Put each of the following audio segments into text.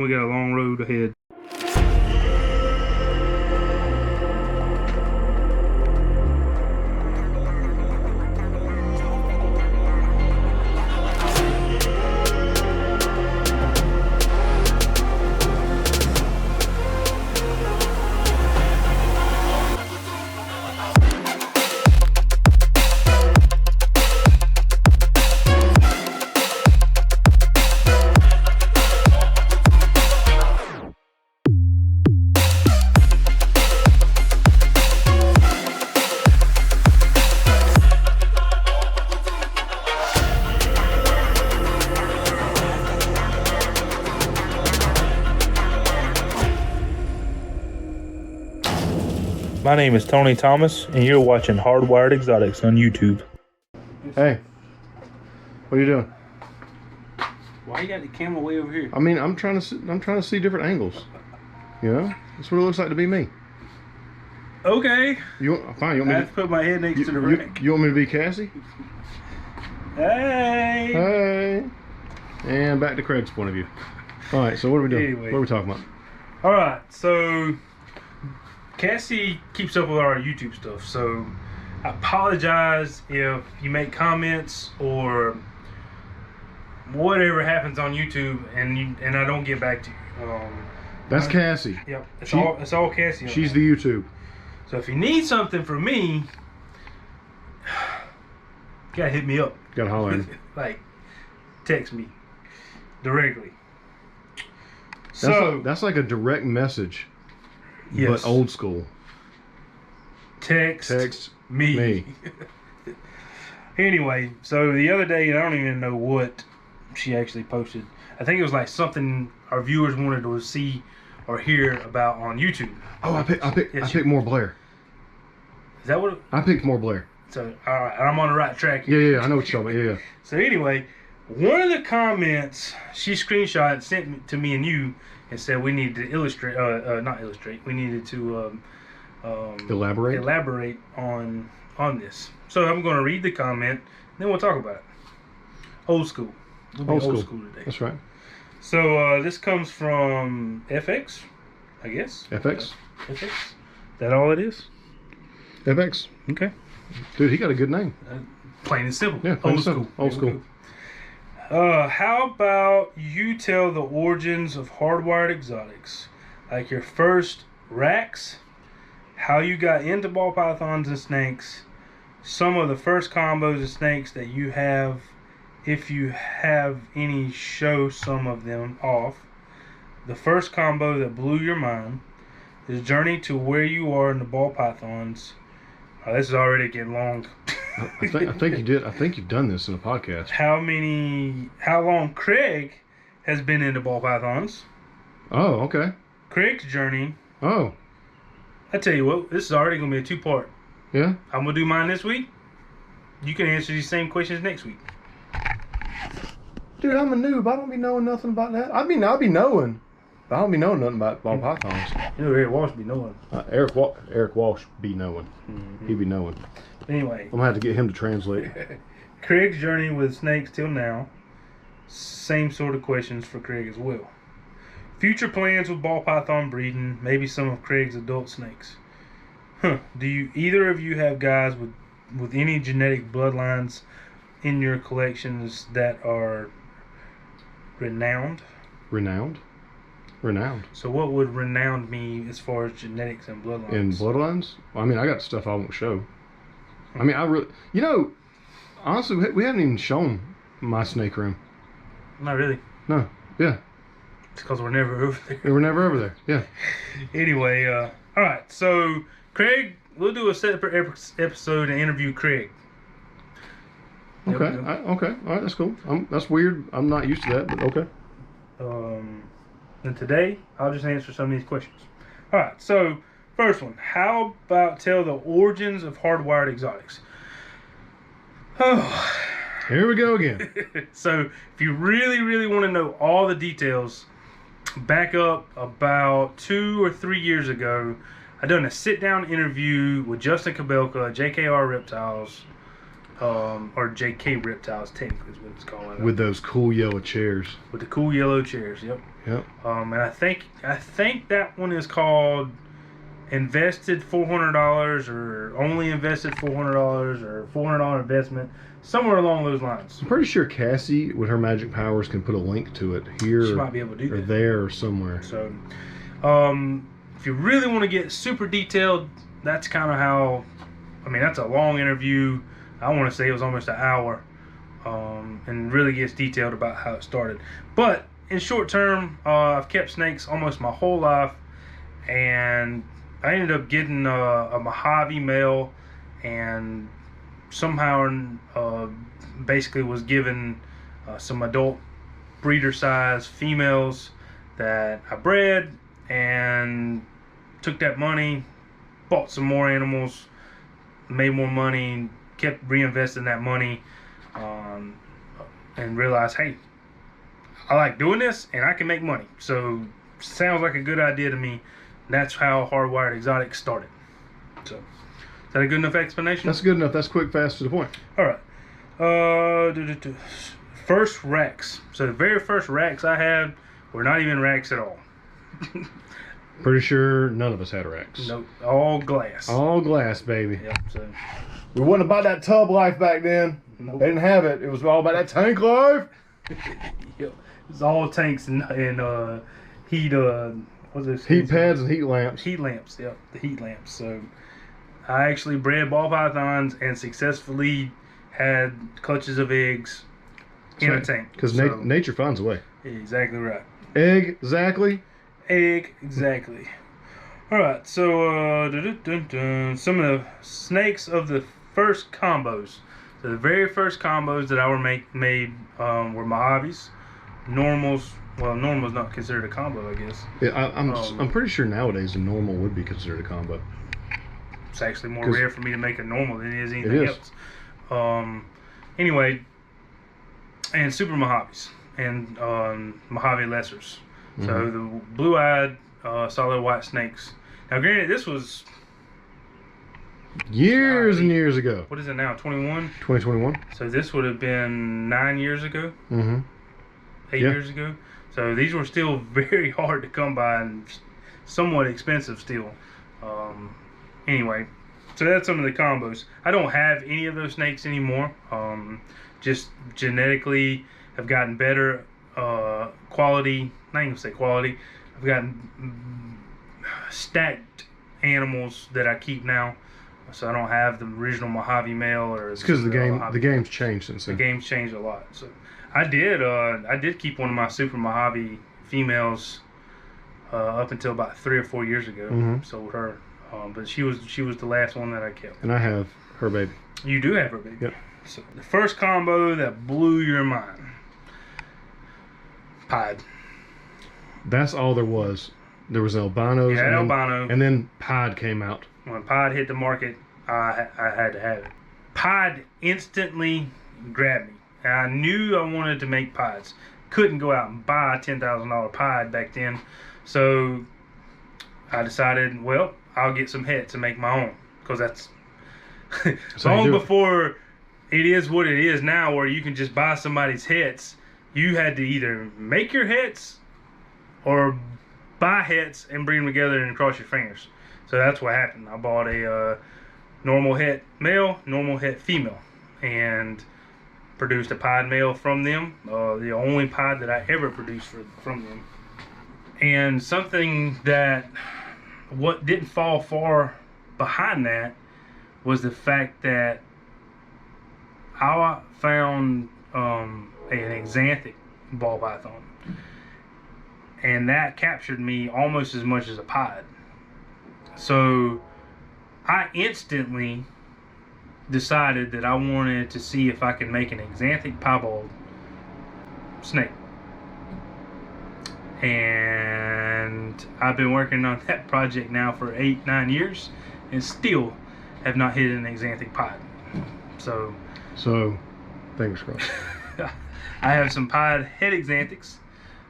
We got a long road ahead. My name is Tony Thomas, and you're watching Hardwired Exotics on YouTube. Hey, what are you doing? Why you got the camera way over here? I mean, I'm trying to see different angles. You know, that's what it looks like to be me. Okay. Fine. You want I me have to put my head next to the rack. You want me to be Cassie? Hey. Hey. And back to Craig's point of view. All right. So what are we doing? Anyway. What are we talking about? All right. So Cassie keeps up with our YouTube stuff, so I apologize if you make comments or whatever happens on YouTube and I don't get back to you. That's Cassie. Yep, it's all Cassie. She's the YouTube. So if you need something from me, you gotta hit me up. Gotta holler at me. Like, text me directly. That's like a direct message. Yes. But old school. Text me. Anyway, so the other day, I don't even know what she actually posted. I think it was like something our viewers wanted to see or hear about on YouTube. Oh, I picked more Blair. Is that what? I picked more Blair. So, all right, I'm on the right track. Yeah, I know what you're talking about. Yeah. So anyway, one of the comments she screenshot and sent to me and you and said we needed to illustrate, not illustrate, we needed to elaborate on this. So I'm going to read the comment, then we'll talk about it. Old school. We'll be old school today. That's right. So this comes from FX, I guess. FX. FX. Is that all it is? FX. Okay. Dude, he got a good name. Plain and simple. Yeah, plain and simple. Old school. How about you tell the origins of Hardwired Exotics, like your first racks, how you got into ball pythons and snakes, some of the first combos of snakes that you have, if you have any, show some of them off, the first combo that blew your mind, the journey to where you are in the ball pythons. This is already getting long. I think you did. I think you've done this in a podcast. How long Craig has been into ball pythons. Oh, okay. Craig's journey. Oh. I tell you what, this is already going to be a 2-part. Yeah? I'm going to do mine this week. You can answer these same questions next week. Dude, I'm a noob. I don't be knowing nothing about that. I'll be knowing. But I don't be knowing nothing about ball pythons. You know, Eric Walsh be knowing. Eric Walsh be knowing. Mm-hmm. He be knowing. Anyway. I'm going to have to get him to translate. Craig's journey with snakes till now. Same sort of questions for Craig as well. Future plans with ball python breeding. Maybe some of Craig's adult snakes. Do either of you have guys with any genetic bloodlines in your collections that are renowned? Renowned? So what would renowned mean as far as genetics and bloodlines? In bloodlines? Well, I mean, I got stuff I won't show. I mean, I really... You know, honestly, we haven't even shown my snake room. Not really. No. Yeah. It's because we're never over there. We're never over there. Yeah. Anyway, all right. So, Craig, we'll do a separate episode and interview Craig. Okay. Okay. All right. That's cool. That's weird. I'm not used to that, but okay. And today, I'll just answer some of these questions. All right. So, first one. How about tell the origins of Hardwired Exotics? Oh. Here we go again. So, if you really, really want to know all the details, back up about 2 or 3 years ago, I done a sit-down interview with Justin Kabelka, JKR Reptiles, or JK reptiles, technically is what it's called. With those cool yellow chairs. With the cool yellow chairs, yep. Yep. And I think that one is called invested $400 or only invested $400 or $400 investment, somewhere along those lines. I'm pretty sure Cassie, with her magic powers, can put a link to it here. She might be able to do or that. there or somewhere. So, if you really want to get super detailed, that's kind of how. I mean, that's a long interview. I want to say it was almost an hour, and really gets detailed about how it started. But in short term, I've kept snakes almost my whole life, and I ended up getting a Mojave male, and somehow basically was given some adult breeder size females that I bred, and took that money, bought some more animals, made more money, kept reinvesting that money, and realized, hey, I like doing this and I can make money. So sounds like a good idea to me. That's how Hardwired Exotics started. So, is that a good enough explanation? That's good enough. That's quick, fast, to the point. All right. First racks. So the very first racks I had were not even racks at all. Pretty sure none of us had racks. Nope. All glass. All glass, baby. Yep. So. We wasn't about that tub life back then. Nope. They didn't have it. It was all about that tank life. Yep. It's all tanks and heat. What's this? Heat pads and heat lamps. Heat lamps. Yep. The heat lamps. So I actually bred ball pythons and successfully had clutches of eggs in a tank. Because nature finds a way. Exactly right. Exactly. Exactly. All right. So some of the snakes of the first combos. So the very first combos that I made were Mojaves, normals. Well, normal's not considered a combo, I guess. Yeah, I'm pretty sure nowadays a normal would be considered a combo. It's actually more rare for me to make a normal than it is anything else. Anyway, and super Mojaves and Mojave lessers. Mm-hmm. So the blue-eyed solid white snakes. Now, granted, this was years and years ago. What is it now? 21. 2021. So this would have been 9 years ago. Mm-hmm. 8 years ago. So these were still very hard to come by and somewhat expensive still. Anyway, so that's some of the combos. I don't have any of those snakes anymore. Just genetically have gotten better quality. Not even say quality. I've gotten stacked animals that I keep now. So I don't have the original Mojave male or. It's because the game's changed since then. The game's changed a lot. So I did keep one of my super Mojave females up until about 3 or 4 years ago. Mm-hmm. Sold her, but she was the last one that I kept. And I have her baby. You do have her baby. Yep. So the first combo that blew your mind. Pied. That's all there was. There was albinos. Yeah, albino. And then Pied came out. When Pied hit the market, I had to have it. Pied instantly grabbed me. And I knew I wanted to make Pieds. Couldn't go out and buy a $10,000 Pied back then. So I decided, well, I'll get some hets and make my own. Because that's long before it is what it is now, where you can just buy somebody's hets. You had to either make your hets or buy hets and bring them together and cross your fingers. So that's what happened. I bought a normal het male, normal het female, and produced a pied male from them. The only pied that I ever produced from them. And something that what didn't fall far behind that was the fact that I found an exanthic ball python, and that captured me almost as much as a pied. So I instantly decided that I wanted to see if I could make an exanthic piebald snake. And I've been working on that project now for 8-9 years and still have not hit an exanthic pied. So fingers crossed. I have some pied het exanthics.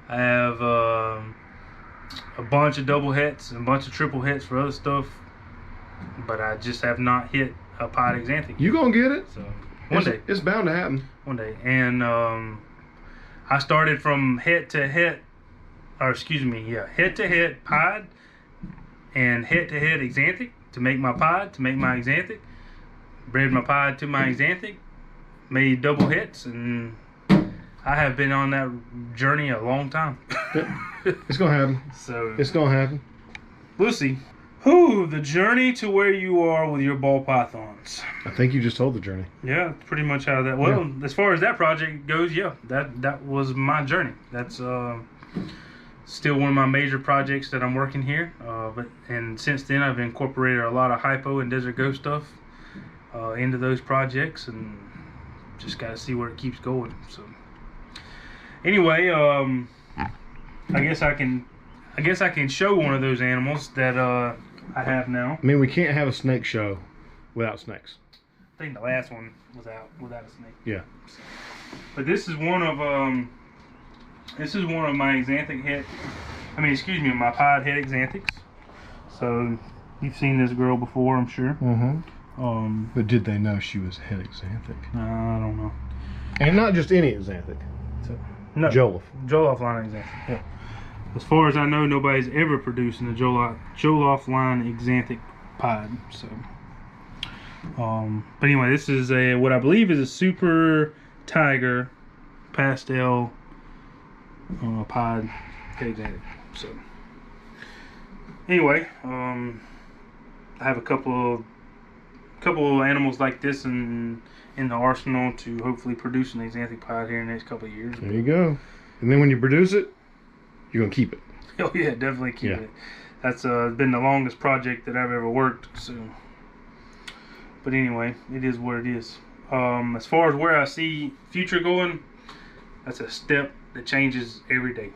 I have a bunch of double hets and a bunch of triple hets for other stuff, but I just have not hit a pied exanthic. You gonna get it? So One day. It's bound to happen. One day. And I started from head to head pod and head to head Xanthic to make my pod, to make my Xanthic. Bred my pod to my Xanthic. Made double hits, and I have been on that journey a long time. It's going to happen. So it's going to happen. We'll see. Whew, the journey to where you are with your ball pythons. I think you just told the journey. Yeah, that's pretty much how that. Well, as far as that project goes, yeah, that was my journey. That's still one of my major projects that I'm working here. And since then, I've incorporated a lot of hypo and desert ghost stuff into those projects, and just got to see where it keeps going. So, anyway, I guess I can show one of those animals that I have now. I mean, we can't have a snake show without snakes. I think the last one was without a snake. Yeah. But this is one of my Xanthic head. My pod head Xanthics. So you've seen this girl before, I'm sure. Mm-hmm. But did they know she was head Xanthic? I don't know. And not just any Xanthic. No. Joloffe line Xanthic. Yeah. As far as I know, nobody's ever produced a Joloffe line Xanthic pod. So, but anyway, this is what I believe is a super tiger pastel pod Xanthic. So, anyway, I have a couple of animals like this in the arsenal to hopefully produce an Xanthic pod here in the next couple of years. There you go. And then when you produce it, you're gonna keep it. Oh yeah, definitely keep it. That's been the longest project that I've ever worked. So, but anyway, it is what it is. As far as where I see future going, that's a step that changes every day.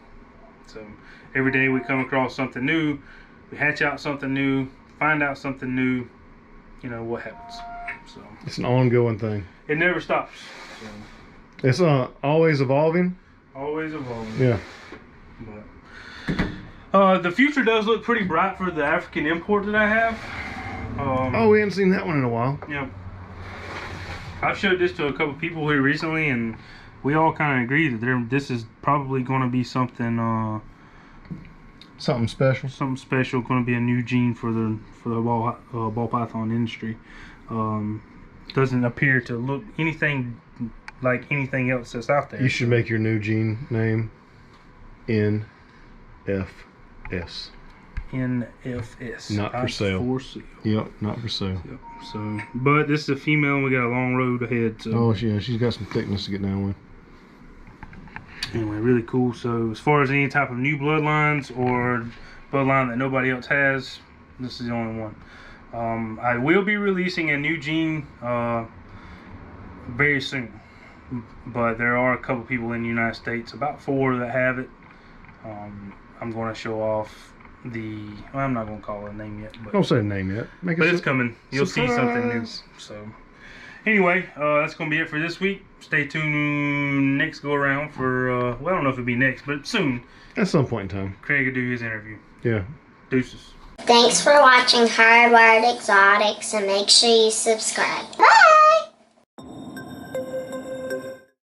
So every day we come across something new, we hatch out something new, find out something new. You know what happens. So it's an ongoing thing. It never stops. So. It's always evolving. Always evolving. Yeah. But the future does look pretty bright for the African import that I have. We haven't seen that one in a while. Yeah. I've showed this to a couple people here recently, and we all kind of agree that this is probably going to be something. Something special. Something special. Going to be a new gene for the ball python industry. Doesn't appear to look anything like anything else that's out there. You should make your new gene name NFS. NFS. Not for sale. For sale. Yep, not for sale. Yep. So, but this is a female, and we got a long road ahead. So. Oh yeah, she's got some thickness to get down with. Anyway, really cool. So, as far as any type of new bloodlines or bloodline that nobody else has, this is the only one. I will be releasing a new gene very soon, but there are a couple people in the United States, about 4 that have it. I'm going to show off I'm not going to call it a name yet. But, don't say a name yet. But it's coming. You'll see something new. So, anyway, that's going to be it for this week. Stay tuned next go around for, I don't know if it'll be next, but soon. At some point in time. Craig will do his interview. Yeah. Deuces. Thanks for watching Hardwired Exotics, and make sure you subscribe. Bye!